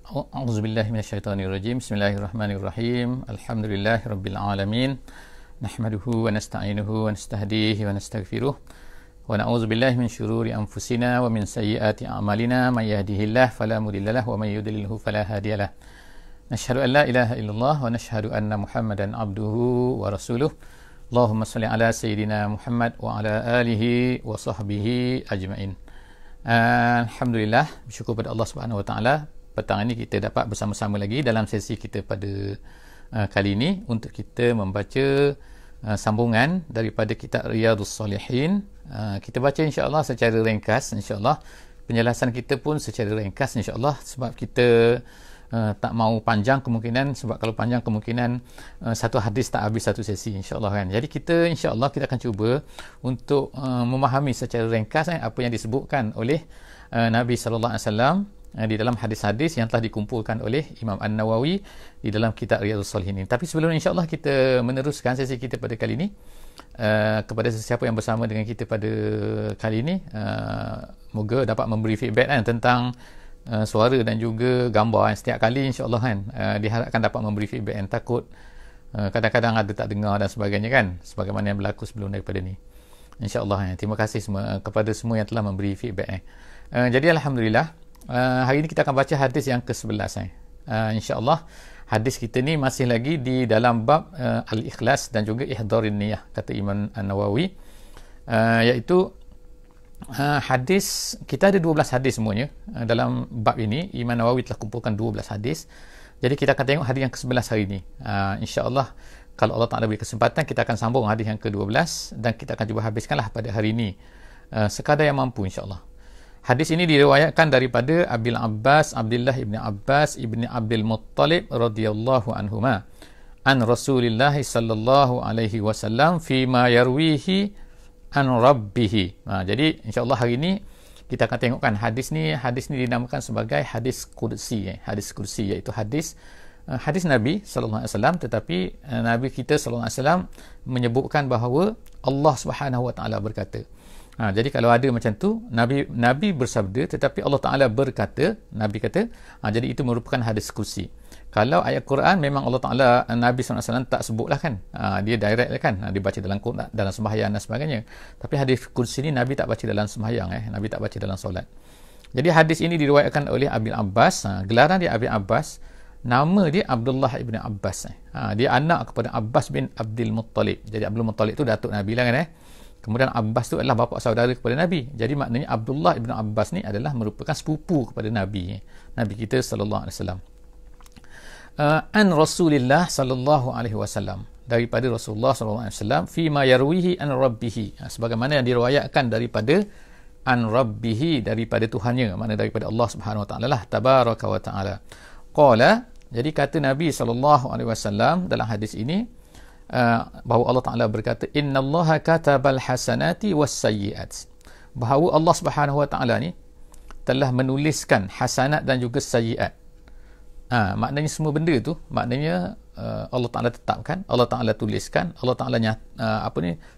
A'udzubillahi minasyaitonirrajim. Bismillahirrahmanirrahim. Alhamdulillahirabbil alamin. Nahmaduhu wa nasta'inuhu wa nastahdihi wa nastaghfiruh. Wa na'udzubillahi min syururi anfusina wa min sayyiati a'malina. May yahdihillahu fala mudhillalah wa may yudlilhu fala hadiyalah. Nashhadu an la ilaha illallah wa nashhadu anna Muhammadan abduhu wa rasuluh. Allahumma salli ala sayyidina Muhammad wa ala alihi wa sahbihi ajma'in. Alhamdulillah, bersyukur pada Allah Subhanahu wa taala. Petang ini kita dapat bersama-sama lagi dalam sesi kita pada kali ini untuk kita membaca sambungan daripada kitab Riyadhus Salihin. Kita baca insya-Allah secara ringkas, insya-Allah. Penjelasan kita pun secara ringkas insya-Allah, sebab kita tak mau panjang kemungkinan, sebab kalau panjang kemungkinan satu hadis tak habis satu sesi insya-Allah kan. Jadi kita insya-Allah kita akan cuba untuk memahami secara ringkas apa yang disebutkan oleh Nabi sallallahu alaihi wasallam di dalam hadis-hadis yang telah dikumpulkan oleh Imam An-Nawawi di dalam kitab Riyadhus Salihin ini. Tapi sebelum insya-Allah kita meneruskan sesi kita pada kali ini, kepada sesiapa yang bersama dengan kita pada kali ini, moga dapat memberi feedback tentang suara dan juga gambar setiap kali insya-Allah kan. Diharapkan dapat memberi feedback yang takut kadang-kadang ada tak dengar dan sebagainya kan, sebagaimana yang berlaku sebelum daripada ni. Insya-Allah. Terima kasih kepada semua yang telah memberi feedback. Jadi alhamdulillah, hari ini kita akan baca hadis yang ke-11. InsyaAllah hadis kita ni masih lagi di dalam bab Al-Ikhlas dan juga Ihdarin Niyah, kata Imam An-Nawawi, iaitu hadis, kita ada 12 hadis semuanya dalam bab ini. Imam Nawawi telah kumpulkan 12 hadis. Jadi kita akan tengok hadis yang ke-11 hari ini. InsyaAllah kalau Allah Ta'ala beri kesempatan, kita akan sambung hadis yang ke-12 dan kita akan cuba habiskanlah pada hari ini sekadar yang mampu insyaAllah. Hadis ini diriwayatkan daripada Abil Abbas Abdullah ibn Abbas ibn Abdul Muttalib radhiyallahu anhuma an Rasulillah sallallahu alaihi wasallam fima yarwihi an rabbih. Jadi insyaallah hari ini kita akan tengokkan hadis ni dinamakan sebagai hadis qudsi, hadis qudsi, iaitu hadis Nabi sallallahu alaihi wasallam, tetapi Nabi kita sallallahu alaihi wasallam menyebutkan bahawa Allah Subhanahu wa taala berkata. Jadi kalau ada macam tu, Nabi bersabda tetapi Allah Ta'ala berkata, Nabi kata, jadi itu merupakan hadis kursi. Kalau ayat Quran memang Allah Ta'ala, Nabi SAW tak sebutlah kan, dia direct lah kan, dia baca dalam Quran, dalam sembahyang dan sebagainya. Tapi hadis kursi ni Nabi tak baca dalam sembahyang, Nabi tak baca dalam solat. Jadi hadis ini diriwayatkan oleh Abil Abbas. Gelaran dia Abil Abbas, nama dia Abdullah ibn Abbas. Dia anak kepada Abbas bin Abdul Muttalib. Jadi Abdul Muttalib tu datuk Nabi lah kan. Kemudian Abbas tu adalah bapa saudara kepada Nabi. Jadi maknanya Abdullah ibn Abbas ni adalah merupakan sepupu kepada Nabi kita sallallahu alaihi wasallam. An Rasulillah sallallahu alaihi wasallam, daripada Rasulullah sallallahu alaihi wasallam, fima yarwihi an rabbih, sebagaimana yang diriwayatkan daripada an rabbih, daripada Tuhannya, makna daripada Allah Subhanahu wa taala lah, tabaraka wa taala. Qala, jadi kata Nabi sallallahu alaihi wasallam dalam hadis ini, bahawa Allah Ta'ala berkata, innallaha katabal hasanati was sayyiat, bahawa Allah Subhanahu wa taala ni telah menuliskan hasanat dan juga sayyiat. Maknanya semua benda tu, maknanya Allah Ta'ala tetapkan, Allah Ta'ala tuliskan, Allah Ta'ala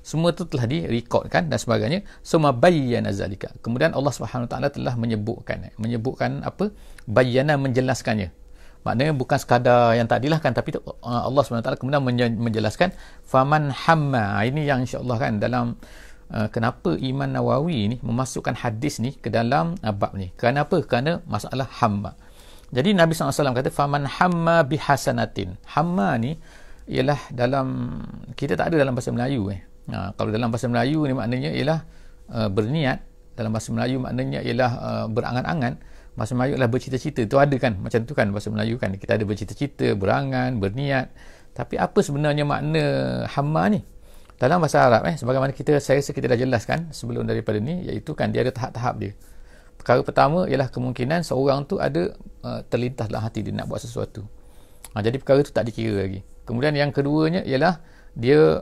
semua tu telah direkodkan dan sebagainya. Summa bayyana zalika, kemudian Allah Subhanahu wa taala telah menyebutkan apa? Bayyana, menjelaskannya. Maknanya bukan sekadar yang tadilah kan, tapi Allah SWT kemudian menjelaskan faman hamma. Ini yang insya-Allah kan dalam kenapa Imam Nawawi ni memasukkan hadis ni ke dalam bab ni. Kerana apa? Kerana masalah hamma. Jadi Nabi SAW kata faman hamma bihasanatin. Hamma ni ialah dalam, kita tak ada dalam bahasa Melayu. Kalau dalam bahasa Melayu ni maknanya ialah berniat. Dalam bahasa Melayu maknanya ialah berangan-angan. Bahasa Melayu adalah bercita-cita. Tu ada kan, macam tu kan bahasa Melayu kan, kita ada bercita-cita, berangan, berniat. Tapi apa sebenarnya makna hamma ni dalam bahasa Arab? Sebagaimana saya rasa kita dah jelaskan sebelum daripada ni, iaitu kan dia ada tahap-tahap dia. Perkara pertama ialah kemungkinan seorang tu ada terlintas dalam hati dia nak buat sesuatu. Jadi perkara tu tak dikira lagi. Kemudian yang keduanya ialah dia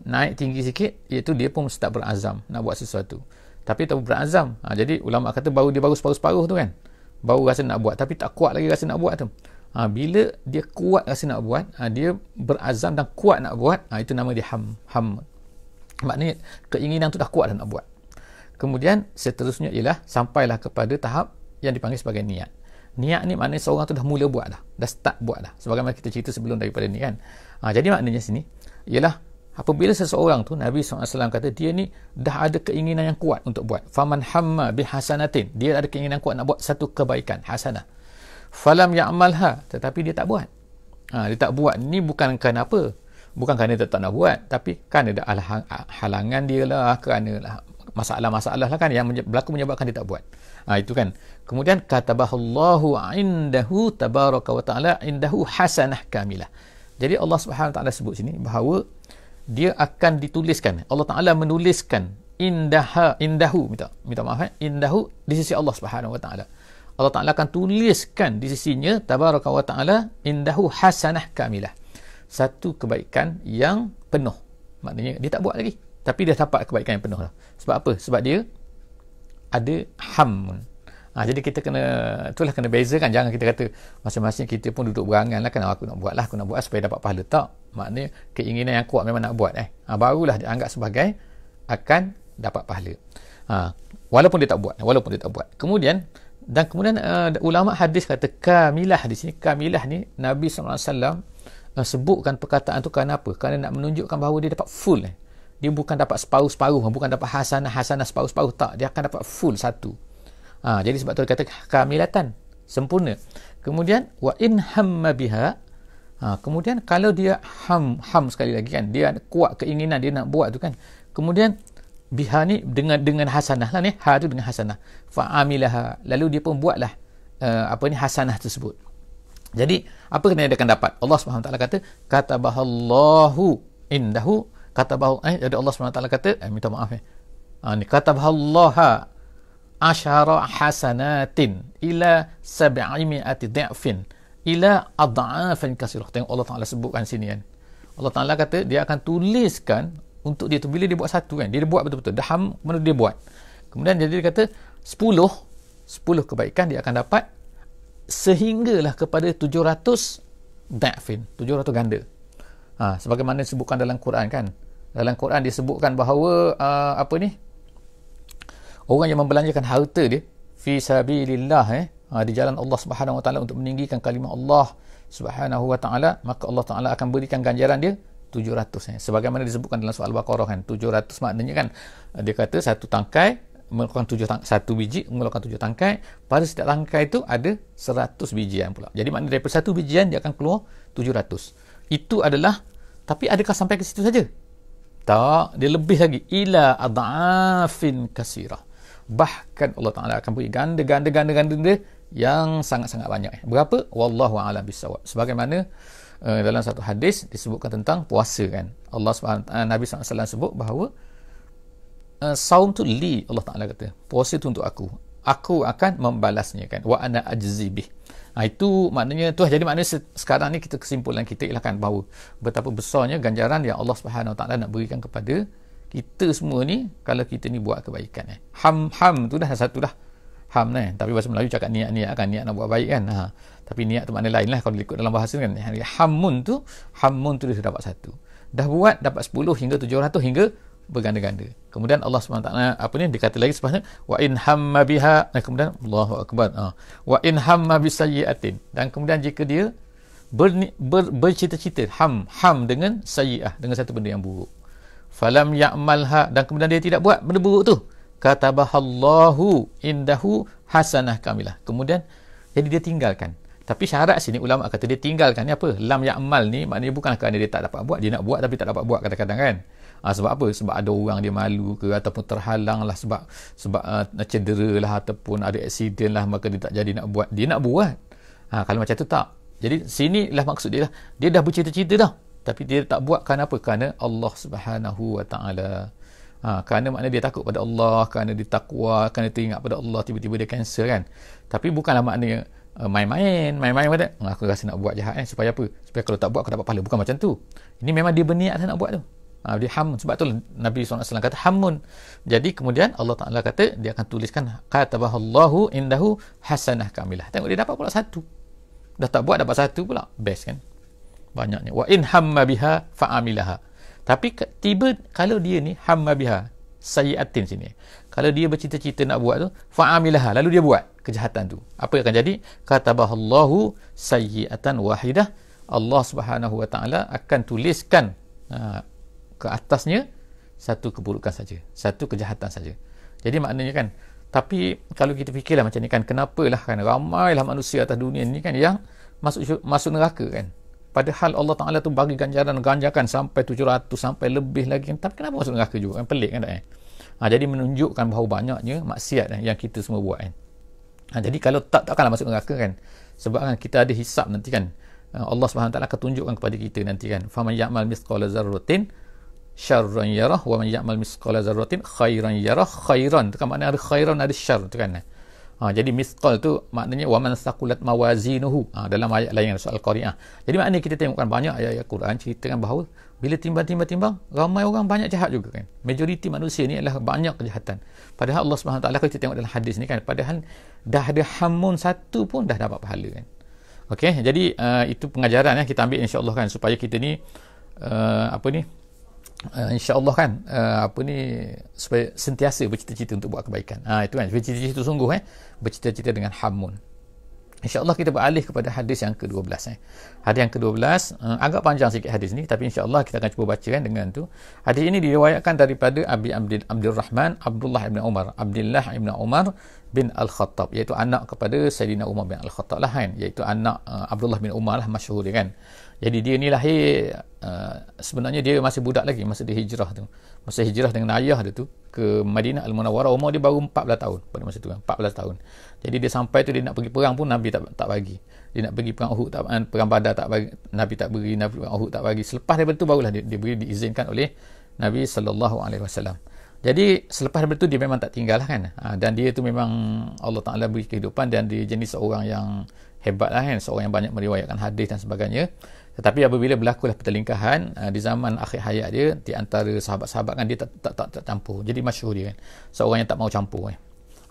naik tinggi sikit, iaitu dia pun start berazam nak buat sesuatu. Tapi tak berazam. Jadi ulama kata dia baru separuh-separuh tu kan, baru rasa nak buat, tapi tak kuat lagi rasa nak buat tu. Bila dia kuat rasa nak buat, dia berazam dan kuat nak buat, itu nama dia ham. Maknanya keinginan tu dah kuat dah nak buat. Kemudian seterusnya ialah sampailah kepada tahap yang dipanggil sebagai niat. Niat ni maknanya seorang tu dah mula buat dah start buat dah, sebagaimana kita cerita sebelum daripada ni kan. Jadi maknanya sini ialah apabila seseorang tu, Nabi SAW kata dia ni dah ada keinginan yang kuat untuk buat, faman hamma bihasanatin, dia ada keinginan kuat nak buat satu kebaikan hasanah, falam ya'malha, tetapi dia tak buat. Dia tak buat ni bukan kerana apa, bukan kerana dia tak nak buat, tapi kerana ada halangan dia lah, kerana lah masalah-masalah lah kan yang berlaku menyebabkan dia tak buat. Itu kan. Kemudian katabahallahu indahu tabaraka wa ta'ala indahu hasanah kamilah. Jadi Allah Subhanahu wa ta'ala sebut sini bahawa dia akan dituliskan, Allah Ta'ala menuliskan indahu, minta maaf, indahu di sisi Allah Subhanahu wa ta'ala. Allah Ta'ala akan tuliskan di sisinya tabaraka wa ta'ala indahu hasanah kamilah, satu kebaikan yang penuh. Maknanya dia tak buat lagi, tapi dia dapat kebaikan yang penuh lah. Sebab apa? Sebab dia ada hammun. Jadi kita itulah kena bezakan. Jangan kita kata masing-masing kita pun duduk berangan lah kan, aku nak buat supaya dapat pahala. Tak, maknanya keinginan yang kuat memang nak buat barulah dianggap sebagai akan dapat pahala, walaupun dia tak buat. Kemudian ulama hadis kata kamilah. Di sini kamilah ni Nabi SAW sebutkan perkataan tu kerana apa? Kerana nak menunjukkan bahawa dia dapat full. Dia bukan dapat separuh-separuh, bukan dapat hasanah separuh-separuh, tak, dia akan dapat full satu. Jadi sebab tu dia kata kamilatan, sempurna. Kemudian wa in hamma biha, kemudian kalau dia ham sekali lagi kan, dia kuat keinginan dia nak buat tu kan, kemudian biha ni dengan hasanah lah ni, tu dengan hasanah, fa amilaha, lalu dia pun buatlah hasanah tersebut. Jadi apa kena dia akan dapat? Allah Subhanahu wa taala kata katabahallahu indahu, jadi Allah Subhanahu wa taala kata minta maaf ni katabahallaha asyara hasanatin ila 700 dha'fin ila ad'afin katsirah. Tengok Allah Ta'ala sebutkan sini kan, Allah Ta'ala kata dia akan tuliskan untuk dia tu, bila dia buat satu kan, dia buat betul-betul dah mana dia buat, kemudian jadi dia kata 10 kebaikan dia akan dapat sehinggalah kepada 700 dha'fin, 700 ganda. Sebagaimana disebutkan dalam Quran kan, dalam Quran disebutkan bahawa orang yang membelanjakan harta dia fi sabilillah di jalan Allah Subhanahu wa taala untuk meninggikan kalimah Allah Subhanahu wa taala, maka Allah Taala akan berikan ganjaran dia 700 sebagaimana disebutkan dalam surah Al-Baqarah kan. 700 maknanya kan, dia kata satu tangkai mengeluarkan satu biji mengeluarkan 7 tangkai, pada setiap tangkai itu ada 100 bijian pula. Jadi maknanya daripada satu bijian dia akan keluar 700. Itu adalah, tapi adakah sampai ke situ saja? Tak, dia lebih lagi, ila ad'afin katsirah. Bahkan Allah Ta'ala akan beri ganda dia yang sangat-sangat banyak. Berapa? Wallahu a'lam bissawab. Sebagaimana dalam satu hadis disebutkan tentang puasa kan, Nabi SAW sebut bahawa saum tu li, Allah Ta'ala kata puasa tu untuk aku akan membalasnya kan, wa ana ajzi bih. Itu maknanya tu. Jadi maknanya sekarang ni kesimpulan kita ialah kan bahawa betapa besarnya ganjaran yang Allah Subhanahu Wa Taala nak berikan kepada kita semua ni kalau kita ni buat kebaikan. Ham tu dah satu dah, ham ni, tapi bahasa Melayu cakap niat kan, niat nak buat baik kan. Tapi niat tu makna lain lah kalau ikut dalam bahasa kan. Hamun tu dia dapat satu, dah buat dapat 10 hingga 700 hingga berganda-ganda. Kemudian Allah SWT dia kata lagi sebenarnya wa in hamma biha, kemudian Allahu akbar, wa in hamma bisayyi'atin, dan kemudian jika dia bercita-cita ham dengan sayyi'ah, dengan satu benda yang buruk, falam ya'malha, dan kemudian dia tidak buat benda buruk tu, katabahallahu indahu hasanah kamilah, kemudian jadi dia tinggalkan. Tapi syarat sini ulama kata dia tinggalkan ni apa? Lam ya'mal ni maknanya bukan kerana dia tak dapat buat, dia nak buat tapi tak dapat buat kadang-kadang kan. Sebab apa? Sebab ada orang dia malu ke, ataupun terhalang lah, sebab cedera lah, ataupun ada aksiden lah, maka dia tak jadi nak buat. Dia nak buat. Kalau macam tu tak. Jadi sini lah maksud dia lah, dia dah bercita-cita dah, tapi dia tak buat kerana apa? Kerana Allah Subhanahu Wa Taala. Kerana maknanya dia takut pada Allah, kerana dia takwa, kerana teringat pada Allah, tiba-tiba dia cancel kan. Tapi bukanlah maknanya main-main pada aku rasa nak buat jahat supaya apa? Supaya kalau tak buat aku dapat pahala. Bukan macam tu. Ini memang dia berniat nak buat tu. Dia ham. Sebab tu Nabi SAW kata hamun. Jadi kemudian Allah Ta'ala kata dia akan tuliskan katabahallahu indahu hasanah kamilah. Tengok dia dapat pula satu. Dah tak buat dapat satu pula. Best kan? Banyaknya. Wa in hamma biha fa'amilaha. Tapi tiba kalau dia ni hamma biha sayyi'atin sini. Kalau dia bercita-cita nak buat tu fa'amilaha, lalu dia buat. kejahatan tu. Apa yang akan jadi? Katabahallahu sayyi'atan wahidah. Allah Subhanahu wa taala akan tuliskan ke atasnya satu keburukan saja, satu kejahatan saja. Jadi maknanya kan, tapi kalau kita fikirlah macam ni kan, kenapalah kan ramailah manusia atas dunia ni kan yang masuk neraka kan. Padahal Allah Taala tu bagi ganjaran sampai 700 sampai lebih lagi kan. Tapi kenapa masuk neraka juga kan? Pelik kan tak? Jadi menunjukkan bahawa banyaknya maksiat yang kita semua buat kan. Jadi kalau takkanlah masuk neraka kan. Sebab kan kita ada hisap nanti kan. Allah Subhanahu Taala akan tunjukkan kepada kita nanti kan. Faman ya'mal mithqala dzarratin syarran yarah wa man ya'mal mithqala dzarratin khairan yarah. Khairan tu kan maknanya ada khairan ada syarr tu kan. Jadi misqal tu maknanya waman saqulat mawazinuhu dalam ayat lain soal Qari'ah. Jadi maknanya kita tengokkan banyak ayat-ayat Quran ceritakan bahawa bila timbang ramai orang banyak jahat juga kan. Majoriti manusia ni adalah banyak kejahatan. Padahal Allah Subhanahu taala kalau kita tengok dalam hadis ni kan, padahal dah ada hamun satu pun dah dapat pahala kan. Okey, jadi itu pengajaran yang kita ambil insya-Allah kan, supaya kita ni insya-Allah kan supaya sentiasa bercita-cita untuk buat kebaikan. Itu kan bercita-cita sungguh bercita-cita dengan hamun. InsyaAllah kita beralih kepada hadis yang ke-12. Hadis yang ke-12 agak panjang sikit hadis ni, tapi insyaAllah kita akan cuba baca kan dengan tu. Hadis ini diriwayatkan daripada Abdul Rahman Abdullah ibn Umar, Abdullah ibn Umar bin Al-Khattab, iaitu anak kepada Sayyidina Umar bin Al-Khattab lah kan, iaitu anak Abdullah bin Umar lah, masyhur dia kan. Jadi dia ni lahir sebenarnya dia masih budak lagi masa dia hijrah tu. Masa hijrah dengan ayah dia tu ke Madinah Al-Munawwarah, umur dia baru 14 tahun pada masa tu kan, 14 tahun. Jadi dia sampai tu dia nak pergi perang pun Nabi tak bagi. Dia nak pergi perang Uhud perang Badar tak bagi, Nabi tak beri, Nabi perang Uhud tak bagi. Selepas daripada tu barulah dia diizinkan oleh Nabi sallallahu alaihi wasallam. Jadi selepas daripada tu dia memang tak tinggal lah kan. Dan dia tu memang Allah Taala beri kehidupan dan dia jenis seorang yang hebat lah kan, seorang yang banyak meriwayatkan hadis dan sebagainya. Tetapi apabila berlakulah pertelingkahan di zaman akhir hayat dia, di antara sahabat-sahabat kan dia tak campur. Jadi masyhur dia kan, seorang yang tak mau campur kan.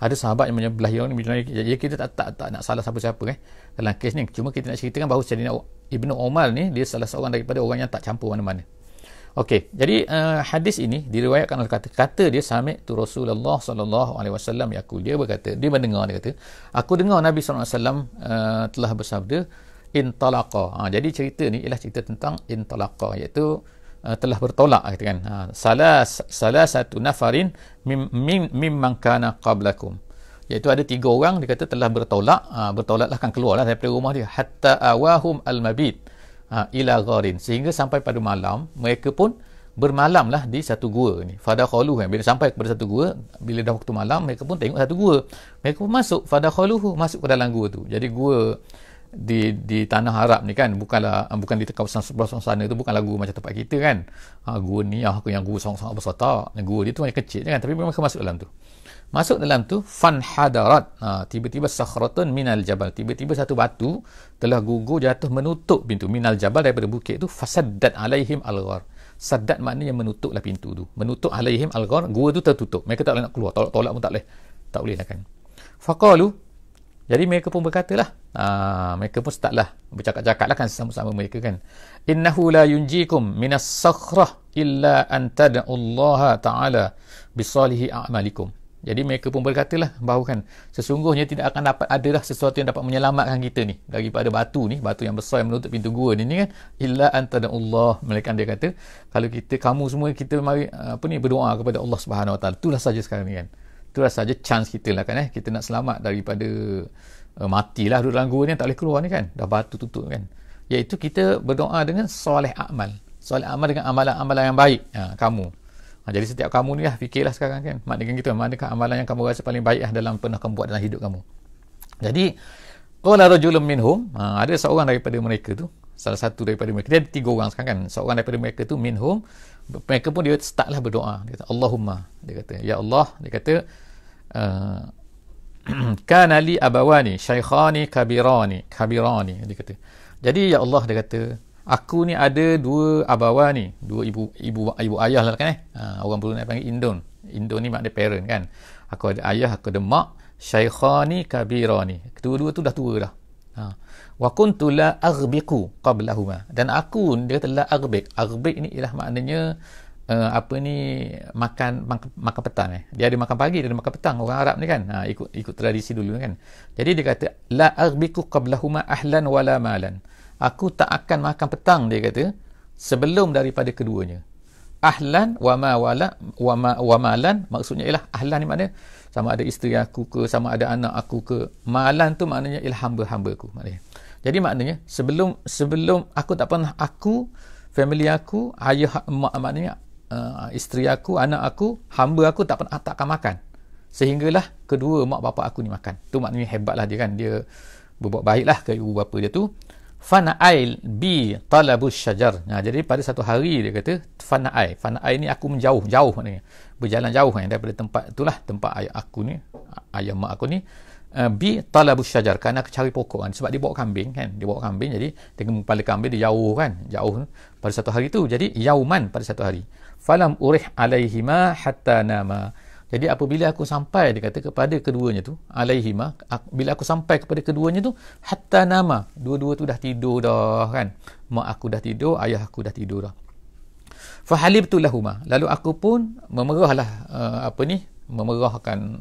Ada sahabat yang menyebelah orang ni, jadi kita tak nak salah siapa-siapa dalam kes ni. Cuma kita nak ceritakan bahawa Sayyidina Ibnu Umar ni dia salah seorang daripada orang yang tak campur mana-mana. Okey, jadi hadis ini diriwayatkan oleh kata dia sami'tu Rasulullah sallallahu alaihi wasallam yaqul, dia berkata, dia mendengar, dia kata, aku dengar Nabi sallallahu alaihi wasallam telah bersabda, intalaqa. Jadi cerita ni ialah cerita tentang intalaqa, iaitu telah bertolak kata kan. Salah satu nafarin mimman kana qablakum, iaitu ada 3 orang dia kata telah bertolaklah kan, keluarlah daripada rumah dia, hatta awahum al-mabit ila gharin, sehingga sampai pada malam mereka pun bermalamlah di satu gua ni. Fadakhaluhu, bila sampai kepada satu gua, bila dah waktu malam mereka pun tengok satu gua, mereka pun masuk, fadakhaluhu, masuk ke dalam gua tu. Jadi gua di tanah Arab ni kan bukan di kawasan sebelah sana tu, bukanlah gua macam tempat kita kan. Gua ni aku yang gua sangat besar tak. Gua dia tu macam kecil kan, tapi mereka masuk dalam tu. Masuk dalam tu fanhadarat, tiba-tiba sakhratun minal jabal, tiba-tiba satu batu telah gugur jatuh menutup pintu, minal jabal, daripada bukit tu, fasaddat alaihim al-ghar. Saddat maknanya menutuplah pintu tu, menutup alaihim al-ghar, gua tu tertutup, mereka tak boleh nak keluar, tolak pun tak boleh lah kan. Faqalu, jadi mereka pun berkatalah, mereka pun startlah bercakap-cakap lah kan sama-sama mereka kan, innahu la yunjikum minas sakhrah illa an tad'ullaha ta'ala bisalihi a'malikum. Jadi mereka pun berkatalah bahawa kan sesungguhnya tidak akan dapat adalah sesuatu yang dapat menyelamatkan kita ni daripada batu yang besar yang menutup pintu gua ni kan, illa an tad'ullah, melainkan dia kata kalau kamu semua kita mari berdoa kepada Allah Subhanahu Wa Taala. Itulah saja sekarang ni kan, itulah saja chance kita lah kan, kita nak selamat daripada matilah duduk dalam gua ni, tak boleh keluar ni kan, dah batu tutup kan. Iaitu kita berdoa dengan soleh amal dengan amalan-amalan yang baik. Kamu jadi setiap kamu ni lah fikirlah sekarang kan, manakah amalan yang kamu rasa paling baik dalam pernah kamu buat dalam hidup kamu. Jadi qala rajulun minhum, ada seorang daripada mereka tu, salah satu daripada mereka, dia ada 3 orang sekarang kan, seorang daripada mereka tu minhum, mereka pun dia startlah berdoa, dia kata Allahumma, dia kata ya Allah, dia kata kana li abawani shaykhani kabirani, dia kata, jadi ya Allah, dia kata aku ni ada 2 abawa ni, 2 ibu ayah lah kan orang Brunei panggil indon ni maknanya parent kan. Aku ada ayah, aku ada mak, syaikhani kabirani, kedua-dua tu dah tua dah. Wa kuntu la aghbiqu qablahuma, dan aku, dia kata la aghbiq ni ialah maknanya apa ni, makan petang. Dia ada makan pagi, dia ada makan petang. Orang Arab ni kan, ikut tradisi dulu kan. Jadi dia kata, la arbiku qablahuma ahlan wala malan. Aku tak akan makan petang, dia kata, sebelum daripada keduanya. Ahlan wa malan, maksudnya ialah ahlan ni maknanya sama ada isteri aku ke, sama ada anak aku ke. Malan tu maknanya ialah hamba-hamba aku maknanya. Jadi maknanya sebelum aku tak pernah, aku, family aku, ayah, mak, maknanya isteri aku, anak aku, hamba aku tak akan makan. Sehinggalah kedua mak bapak aku ni makan. Tu maknanya hebatlah dia kan, dia berbuat baiklah ke ibu bapa dia tu. Fana'ail bi talabus syajar. Jadi pada satu hari dia kata fana'ai ni aku menjauh maknanya berjalan jauh kan, daripada tempat itulah, tempat ayah aku ni, ayah mak aku ni, bi talabus syajar, kerana aku cari pokok kan. Sebab dia bawa kambing kan, jadi dengan kepala kambing dia jauh pada satu hari tu. Jadi yauman, pada satu hari, falam urih alaihima hatta nama. Jadi apabila aku sampai, dia kata, kepada keduanya tu, alaihima, bila aku sampai kepada keduanya tu, hatta nama, dua-dua tu dah tidur dah kan. Mak aku dah tidur, ayah aku dah tidur dah. Fahalibtu lahuma, lalu aku pun memerahlah memerahkan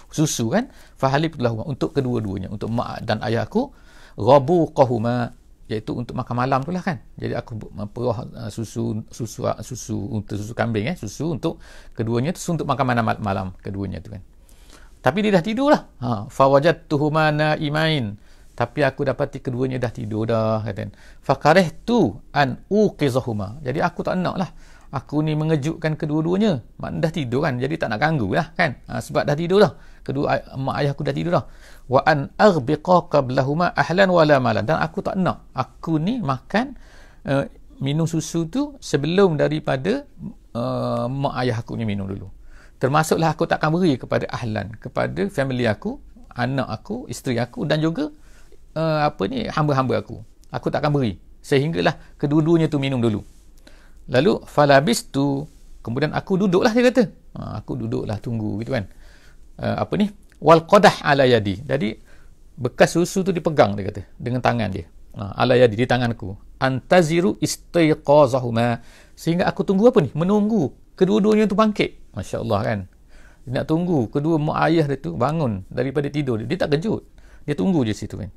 susu kan. Fahalibtu lahuma, untuk kedua-duanya, untuk mak dan ayah aku. Rabuqahuma, iaitu untuk makan malam tu lah kan. Jadi aku memperah susu untuk susu kambing, susu untuk keduanya, susu untuk makan malam keduanya tu kan. Tapi dia dah tidur lah. Fawajadtuhuma naimain, tapi aku dapati keduanya dah tidur dah kata. Fakarihtu an uqizahuma, jadi aku tak nak lah aku ni mengejutkan kedua-duanya. Mak dah tidur kan, jadi tak nak ganggu lah kan. Sebab dah tidur dah, kedua mak ayah aku dah tidur dah. Wa an aghbiqa qablahuma ahlan wala malan, dan aku tak nak aku ni makan minum susu tu sebelum daripada mak ayah aku ni minum dulu. Termasuklah aku takkan beri kepada ahlan, kepada family aku, anak aku, isteri aku, dan juga hamba-hamba aku. Aku takkan beri sehinggalah kedua-duanya tu minum dulu. Lalu falabistu, kemudian aku duduklah, dia kata. Aku duduklah tunggu gitu kan. Wal qadah ala yadi, jadi bekas susu tu dipegang, dia kata, dengan tangan dia. Ala yadi, di tanganku. Antaziru istiqazahuma, sehingga aku tunggu apa ni? Menunggu kedua-duanya tu bangkit. Masya-Allah kan. Dia nak tunggu kedua mak ayah dia tu bangun daripada tidur. Dia tak kejut. Dia tunggu je situ kan.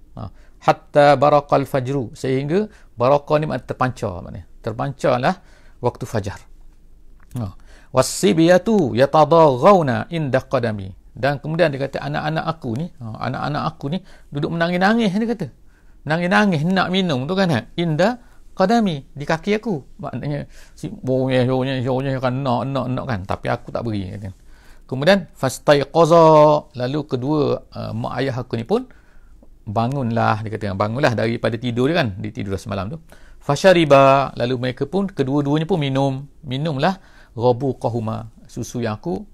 Hatta barakal fajru, sehingga barakah ni maknanya terpancar, maknanya terpancarlah waktu fajar. Wasibiyatu yatadaghawna inda qadami, dan kemudian dia kata anak-anak aku ni duduk menangis-nangis, dia kata menangis-nangis nak minum tu kan, inda qadami, di kaki aku. Maknanya si bonya kan nak kan, tapi aku tak beri kata. Kemudian fastaiqaza, lalu kedua mak ayah aku ni pun bangunlah, dia kata bangunlah daripada tidur dia kan, dia tidur semalam tu. Fashariba, lalu mereka pun kedua-duanya pun minumlah rabuqahuma, susu yang aku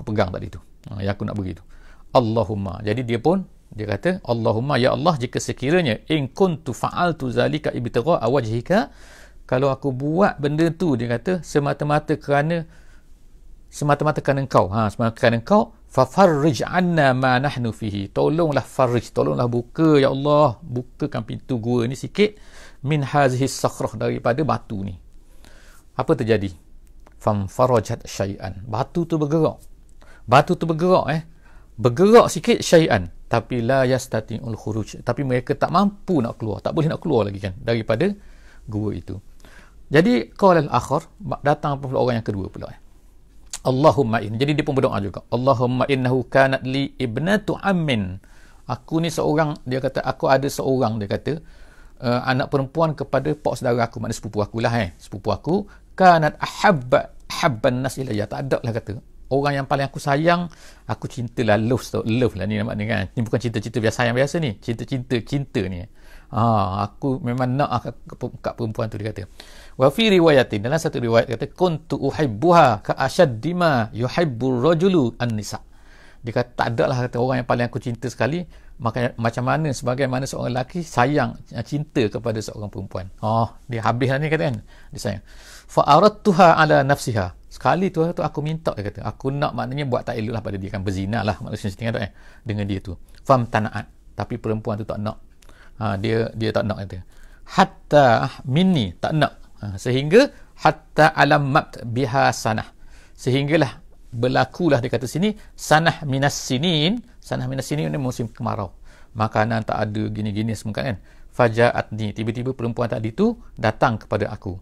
pegang tadi tu, yang aku nak beri tu. Allahumma, jadi dia kata Allahumma, ya Allah, jika sekiranya in kuntu fa'altu zalika ibtigha'a wajhika, kalau aku buat benda tu, dia kata semata-mata kerana engkau, semata kerana engkau, fafarrij anna ma nahnu fihi, tolonglah buka, ya Allah, bukakan pintu gua ni sikit, min hazihi sakhrah, daripada batu ni. Apa terjadi? Famfarajat syai'an, batu tu bergerak bergerak sikit, syai'an, tapi la yastati'ul khuruj, tapi mereka tak mampu nak keluar, tak boleh nak keluar lagi kan daripada gua itu. Jadi qala al-akhar, datang pula orang yang kedua pula. Allahumma in, jadi dia pun berdoa juga. Allahumma innahu kanat li ibnatu ammin, aku ni seorang, dia kata aku ada seorang, dia kata anak perempuan kepada pak saudara aku, maknanya sepupu aku lah, sepupu aku. Kanat habban nas ilayya, tak ada lah kata orang yang paling aku sayang, aku cintalah, love lah ni maknanya kan. Ni bukan cinta-cinta biasa yang biasa ni, cinta ni. Aku memang nak kat perempuan tu, dia kata. Wa fi riwayatin, dalam satu riwayat kata kuntu uhibbuha ka ashaddi ma yuhibbu rajulu an-nisa. Dia kata tak ada lah kata orang yang paling aku cinta sekali macam mana sebagaimana seorang lelaki sayang, cinta kepada seorang perempuan. Dia habislah ni kata kan, dia sayang. Fa aradtuha ala nafsiha, sekali tu aku minta, dia kata aku nak, maknanya buat tak elok lah pada dia kan, berzina lah maksudnya setengah dengan dia tu. Famtana'at, tapi perempuan tu tak nak. Dia tak nak kata. Hatta minni, tak nak. Sehingga hatta alamat biha sanah, sehinggalah berlakulah dia kata sini sanah minas sinin ni musim kemarau, makanan tak ada, gini-gini semua kan. Fajaatni, tiba-tiba perempuan tadi tu datang kepada aku,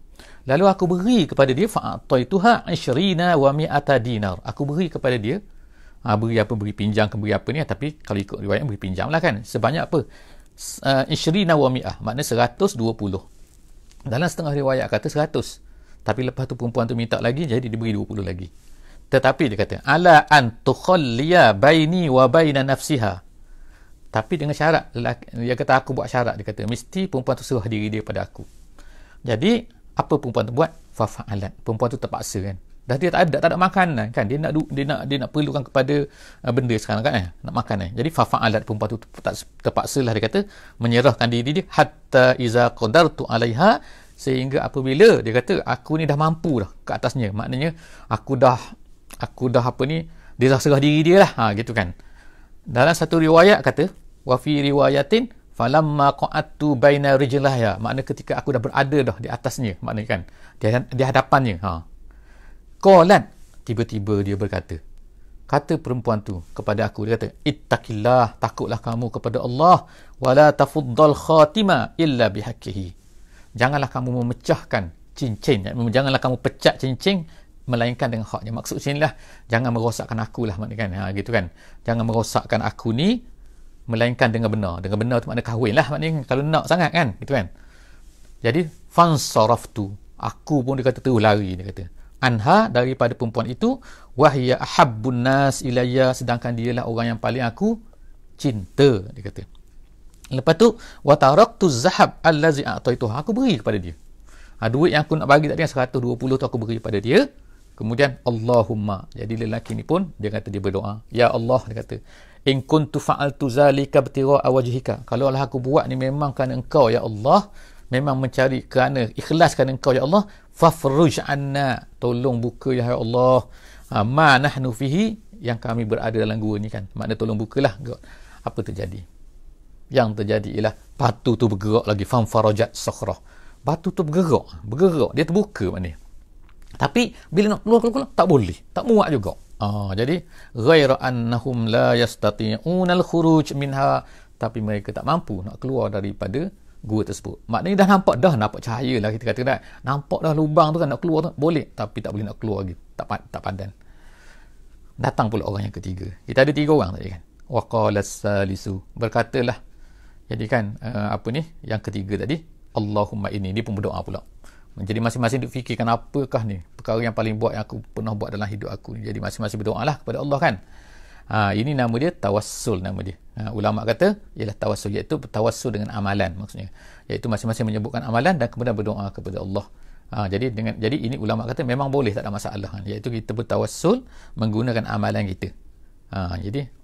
lalu aku beri kepada dia fa'ataituha 20 wa 100 dinar, aku beri kepada dia, beri apa, beri pinjam ke beri apa ni, tapi kalau ikut riwayat beri pinjam lah kan, sebanyak apa, 20 wa 100, maknanya 120. Dalam setengah riwayat kata 100, tapi lepas tu perempuan tu minta lagi, jadi diberi 20 lagi. Tetapi dia kata ala an tukhalliya baini wa baina nafsiha, tapi dengan syarat, dia kata aku buat syarat, dia kata mesti perempuan tu serah diri dia pada aku. Jadi apa perempuan tu buat? Fafa'alat, perempuan tu terpaksa kan, dah dia tak ada makanan kan, dia nak perlukan kepada benda sekarang kan, nak makan. Jadi fafa'alat, perempuan tu terpaksa lah, dia kata menyerahkan diri dia, hatta iza qadartu alaiha, sehingga apabila dia kata aku ni dah mampu dah ke atasnya, maknanya aku dah apa ni, dia dah serah diri dia lah, gitu kan. Dalam satu riwayat kata wa fi riwayatin falamma qa'attu baina rijlahya, maknanya ketika aku dah berada dah di atasnya, maknanya kan di hadapannya, qalat, tiba-tiba dia berkata, kata perempuan tu kepada aku, dia kata ittaqillah, takutlah kamu kepada Allah, wala tafuddal khatima illa bihaqqihi, janganlah kamu memecahkan cincin, janganlah kamu pecah cincin melainkan dengan haknya. Maksud sini lah, jangan merosakkan aku lah, maknanya kan, gitu kan, jangan merosakkan aku ni melainkan dengan benar. Dengan benar tu maknanya kahwin lah, maknanya kalau nak sangat kan, gitu kan. Jadi fansaraftu, aku pun dia kata terus lari, dia kata anha, daripada perempuan itu, wahya ahabbun nas ilayya, sedangkan dia lah orang yang paling aku cinta, dia kata. Lepas tu wa taraktu zahab allazi a'taituha, aku beri kepada dia duit yang aku nak bagi tadi, 120 tu aku beri kepada dia. Kemudian Allahumma, jadi lelaki ni pun dia kata, dia berdoa, ya Allah, dia kata in kuntu fa'altu zalika ibtigha'a wajhika, kalau lah aku buat ni memang kerana engkau ya Allah, memang mencari kerana ikhlas kerana engkau ya Allah, fafruj anna, tolong buka ya Allah, ma nahnu fihi, yang kami berada dalam gua ni kan, maknanya tolong bukalah. Apa terjadi? Yang terjadi ialah batu tu bergerak lagi, fanfarajat sakhrah, batu tu bergerak, dia terbuka maknanya. Tapi bila nak keluar tak boleh, tak muat juga. Jadi ghaira annahum la yastati'una al-khuruj minha, tapi mereka tak mampu nak keluar daripada gua tersebut. Maknanya dah nampak cahaya lah, kita kata dah nampak dah lubang tu kan, nak keluar tu boleh, tapi tak boleh nak keluar lagi, tak padan. Datang pula orang yang ketiga. Kita ada 3 orang tadi kan. Wa qala as-salisu, berkatalah, jadi kan apa ni yang ketiga tadi, Allahumma inni, dia pun berdoa pula. Jadi masing-masing duk fikirkan apakah ni perkara yang paling buat yang aku pernah buat dalam hidup aku ni. Jadi masing-masing berdoa lah kepada Allah kan. Ini nama dia tawassul, nama dia. Ulama kata ialah tawassul, iaitu tawassul dengan amalan, maksudnya iaitu masing-masing menyebutkan amalan dan kemudian berdoa kepada Allah. Jadi ini ulama kata memang boleh, tak ada masalah, iaitu kita bertawassul menggunakan amalan kita. Jadi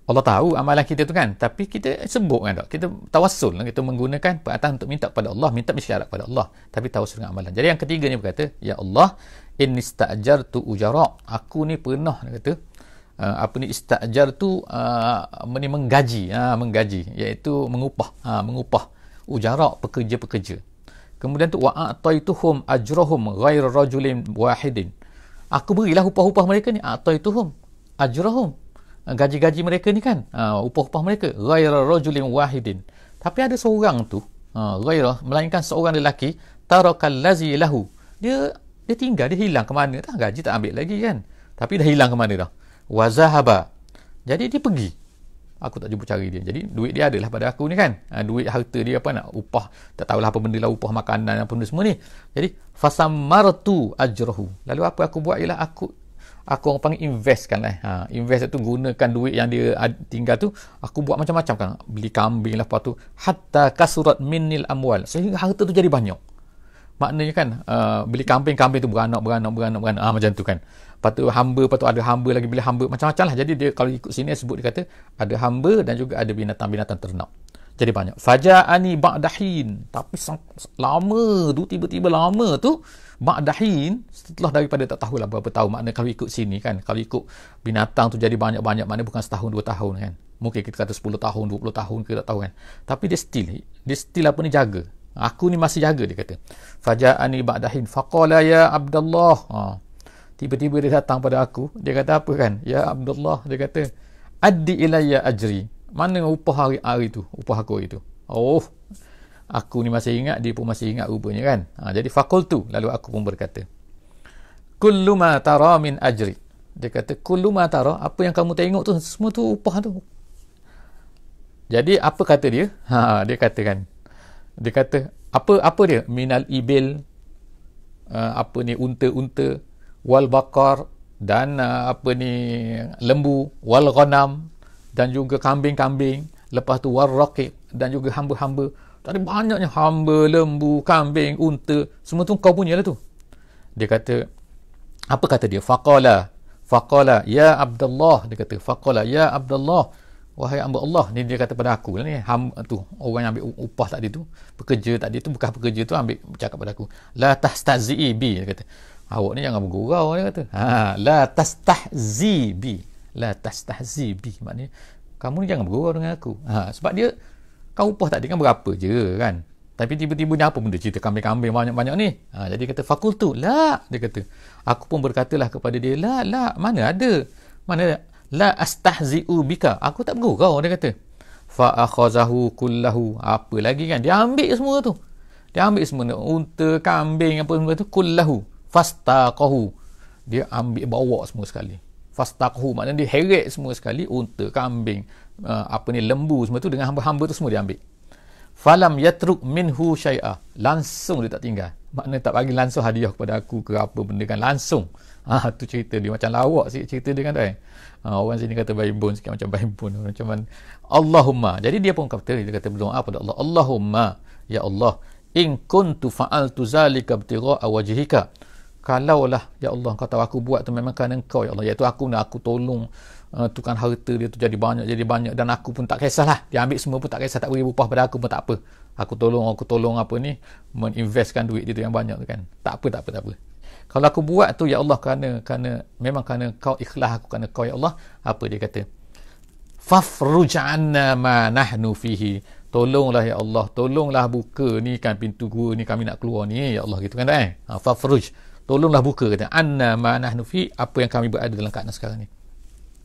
Allah tahu amalan kita tu kan, tapi kita sebut kan tak, kita tawassul, kita menggunakan perkataan untuk minta kepada Allah, minta isyarat kepada Allah, tapi tawassul dengan amalan. Jadi yang ketiga ni berkata, ya Allah, inni ista'jartu ujara, aku ni pernah, dia kata ista'jartu menggaji, iaitu mengupah ujara, pekerja-pekerja. Kemudian tu wa'ataituhum ajrahum ghair rajulin wahidin, aku berilah upah-upah mereka ni, a'ataituhum ajrahum, gaji-gaji mereka ni kan, upah-upah mereka ghaira rajulin wahidin, tapi ada seorang tu ghaira, melainkan seorang lelaki, tarakal lazi lahu, dia tinggal, dia hilang ke mana, gaji tak ambil lagi kan, tapi dah hilang ke mana dah, wa zahaba, jadi dia pergi, aku tak jumpa cari dia. Jadi duit dia adalah pada aku ni kan, duit harta dia apa nak upah, tak tahulah apa benda lah, upah makanan apa benda semua ni. Jadi fasamartu ajrahu, lalu apa aku buat ialah aku orang panggil investkan lah. Invest tu gunakan duit yang dia tinggal tu, aku buat macam-macam kan, beli kambing lah, lepas tu hatta kasurat minnil amwal, sehingga harta tu jadi banyak. Maknanya kan beli kambing tu beranak macam tu kan. Lepas tu hamba, lepas tu ada hamba lagi, bila hamba macam-macam lah. Jadi dia kalau ikut sini sebut, dia kata ada hamba dan juga ada binatang-binatang ternak, jadi banyak. Faja'ani ba'dahin, tapi lama tu, tiba-tiba lama tu, ba'dahin, setelah daripada tak tahulah berapa tahun. Maknanya kalau ikut sini kan, kalau ikut binatang tu jadi banyak-banyak, maknanya bukan setahun 2 tahun kan, mungkin kita kata 10 tahun 20 tahun ke, tak tahu kan, tapi dia still apa ni, jaga Aku ni masih jaga, dia kata. Faja'ani ba'dahin faqala ya Abdullah. Tiba-tiba dia datang pada aku, dia kata apa kan? Ya Abdullah, dia kata, addi ilayya ajri. Mana upah hari tu, upah aku itu. Oh, aku ni masih ingat, dia pun masih ingat rupanya kan. Jadi faqultu, lalu aku pun berkata, kullu ma tara min ajri. Dia kata, kullu ma tara, apa yang kamu tengok tu, semua tu upah tu. Jadi apa kata dia? Dia kata kan, dia kata apa dia? Minal ibil, apa ni, unta-unta, wal bakar, dan apa ni, lembu, wal ghanam, dan juga kambing-kambing, lepas tu wal raqib, dan juga hamba-hamba. Tadi banyaknya hamba, lembu, kambing, unta, semua tu kau punya lah tu. Dia kata, apa kata dia? Faqala ya Abdullah, dia kata faqala ya Abdullah, wahai hamba Allah. Ni dia kata pada aku ni, tu orang yang ambil upah tadi tu, pekerja tadi tu, bekas pekerja tu ambil cakap pada aku, la tahstazi bi, dia kata, awak ni jangan bergurau, dia kata. La tastahzi bi, la tastahzi bi, maknanya kamu ni jangan bergurau dengan aku. Sebab dia, kau upah tadi kan berapa je kan, tapi tiba-tiba ni apa benda cerita kambing-kambing banyak-banyak ni. Jadi kata fakultu la, dia kata, aku pun berkatalah kepada dia, la mana ada, la astahzi'u bika, aku tak bergurau, dia kata. Fa akhazahu kullahu, apa lagi kan, dia ambil semua tu, dia ambil semua unta, kambing, apa semua tu, kullahu, fastaqahu, dia ambil bawa semua sekali. Fastaqahu maknanya dia heret semua sekali, unta, kambing, apa ni, lembu, semua tu dengan hamba-hamba tu semua dia ambil. Falam yatruk minhu syai'ah, langsung dia tak tinggal, maknanya tak bagi langsung hadiah kepada aku ke apa benda kan, langsung. Tu cerita dia, macam lawak sikit cerita dia kan tu. Orang sini kata baimbun sikit, macam baimbun, macam mana. Allahumma, jadi dia pun kata, dia kata berdoa pada Allah, Allahumma, ya Allah, in kuntu fa'altu zalika ibtigha'a wajhika, kalaulah ya Allah kau tahu aku buat tu memang kerana engkau ya Allah, iaitu aku tolong tukang harta dia tu jadi banyak, dan aku pun tak kisahlah, dia ambil semua pun tak kisah, tak beri upah pada aku pun tak apa, aku tolong apa ni, meninvestkan duit dia tu yang banyak tu kan, tak apa. Kalau aku buat tu ya Allah kerana memang kerana kau ikhlas aku, kerana kau ya Allah, apa dia kata, fafruj anna ma nahnu fihi, tolonglah ya Allah, tolonglah buka ni kan pintu gua ni, kami nak keluar ni ya Allah, gitu kan fafruj, tolonglah buka, kata anna ma nahnu fi, apa yang kami berada dalam keadaan sekarang ni,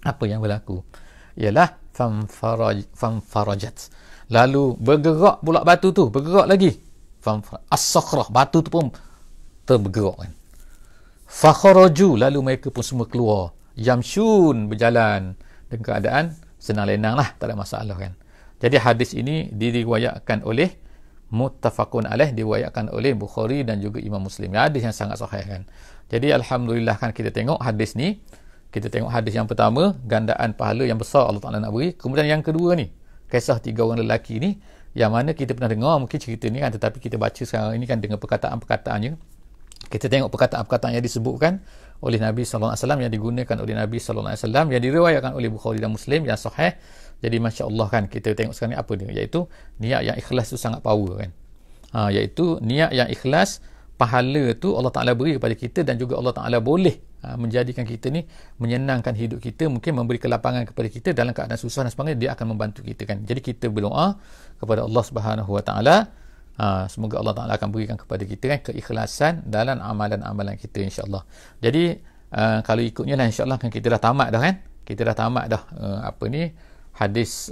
apa yang berlaku, ialah famfarajat, lalu bergerak pula batu tu, bergerak lagi, as-sakhrah, batu tu pun terbergerak kan. Fakharaju, lalu mereka pun semua keluar, yamshun, berjalan dengan keadaan senang lenang lah, tak ada masalah kan. Jadi hadis ini diriwayatkan oleh muttafaqun alaih, diriwayatkan oleh Bukhari dan juga Imam Muslim. Hadis yang sangat sahih kan. Jadi alhamdulillah kan, kita tengok hadis ni, kita tengok hadis yang pertama, gandaan pahala yang besar Allah Ta'ala nak beri. Kemudian yang kedua ni, kisah 3 orang lelaki ni, yang mana kita pernah dengar mungkin cerita ni kan, tetapi kita baca sekarang ini kan dengan perkataan-perkataannya. Kita tengok perkataan-perkataan yang disebutkan oleh Nabi SAW, yang digunakan oleh Nabi SAW, yang diriwayatkan oleh Bukhari dan Muslim, yang sahih. Jadi Masya Allah kan, kita tengok sekarang ni apa dia, iaitu niat yang ikhlas tu sangat power kan. Iaitu niat yang ikhlas, pahala tu Allah Ta'ala beri kepada kita, dan juga Allah Ta'ala boleh menjadikan kita ni, menyenangkan hidup kita, mungkin memberi kelapangan kepada kita dalam keadaan susah dan sebagainya, dia akan membantu kita kan. Jadi kita berdoa kepada Allah Subhanahu Wa Ta'ala, semoga Allah Ta'ala akan berikan kepada kita kan keikhlasan dalam amalan-amalan kita, insyaAllah. Jadi kalau ikutnya lah, insyaAllah kan kita dah tamat dah kan, kita dah tamat dah apa ni, hadis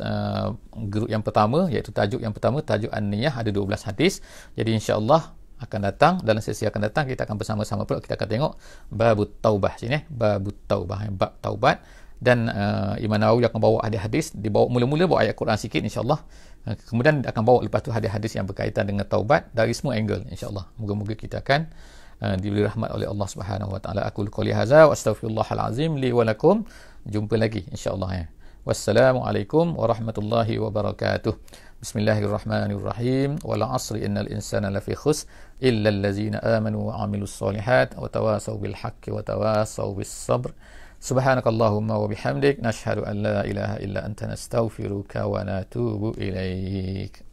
grup yang pertama, iaitu tajuk yang pertama, tajuk An-Niyah, ada 12 hadis. Jadi insyaAllah akan datang, dalam sesi akan datang, kita akan bersama-sama pula, kita akan tengok babut taubah sini, babut taubah, bab taubat. Dan Imam Nawawi akan bawa hadis-hadis, dibawa mula-mula bawa ayat Quran sikit insyaAllah, kemudian akan bawa lepas tu hadis-hadis yang berkaitan dengan taubat dari semua angle insyaAllah. Moga-moga kita akan diberi rahmat oleh Allah Subhanahu Wa Ta'ala. Aqul qouli hadza wa astaghfirullahal azim li wa lakum. Jumpa lagi insyaAllah. Wassalamualaikum warahmatullahi wabarakatuh. Bismillahirrahmanirrahim. Wal 'asri innal insana lafi khusr illa allazina amanu wa 'amilus solihat wa tawasaw bil haqqi wa tawasaw bis sabr. Subhanakallahumma wa bihamdik, nashhadu an la ilaha illa anta, nastaghfiruka wa natubu ilaik.